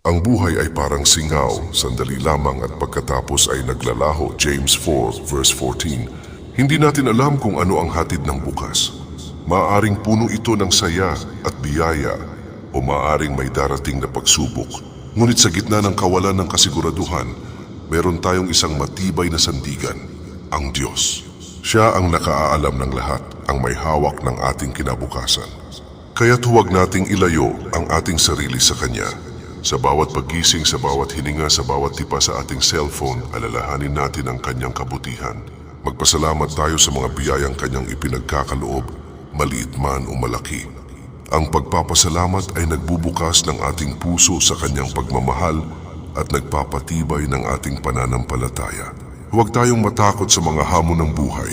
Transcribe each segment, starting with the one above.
Ang buhay ay parang singaw, sandali lamang at pagkatapos ay naglalaho. James 4 verse 14. Hindi natin alam kung ano ang hatid ng bukas. Maaring puno ito ng saya at biyaya o maaring may darating na pagsubok. Ngunit sa gitna ng kawalan ng kasiguraduhan, meron tayong isang matibay na sandigan, ang Diyos. Siya ang nakaaalam ng lahat, ang may hawak ng ating kinabukasan. Kaya't huwag nating ilayo ang ating sarili sa Kanya. Sa bawat paggising, sa bawat hininga, sa bawat tipa sa ating cellphone, alalahanin natin ang Kanyang kabutihan. Magpasalamat tayo sa mga biyayang Kanyang ipinagkakaloob, maliit man o malaki. Ang pagpapasalamat ay nagbubukas ng ating puso sa Kanyang pagmamahal at nagpapatibay ng ating pananampalataya. Huwag tayong matakot sa mga hamon ng buhay.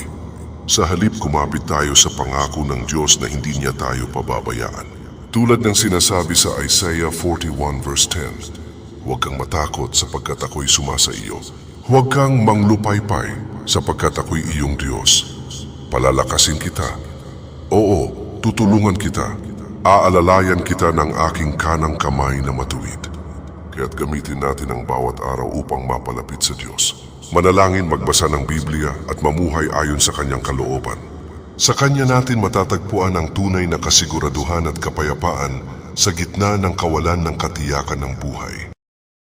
Sa halip, kumapit tayo sa pangako ng Diyos na hindi niya tayo pababayaan. Tulad ng sinasabi sa Isaiah 41 verse 10, huwag kang matakot sapagkat ako'y sumasa iyo. Huwag kang manglupaypay sapagkat ako'y iyong Diyos. Palalakasin kita. Oo, tutulungan kita. Aalalayan kita ng aking kanang kamay na matuwid. Kaya't gamitin natin ang bawat araw upang mapalapit sa Diyos. Manalangin, magbasa ng Biblia at mamuhay ayon sa Kanyang kalooban. Sa Kanya natin matatagpuan ang tunay na kasiguraduhan at kapayapaan sa gitna ng kawalan ng katiyakan ng buhay.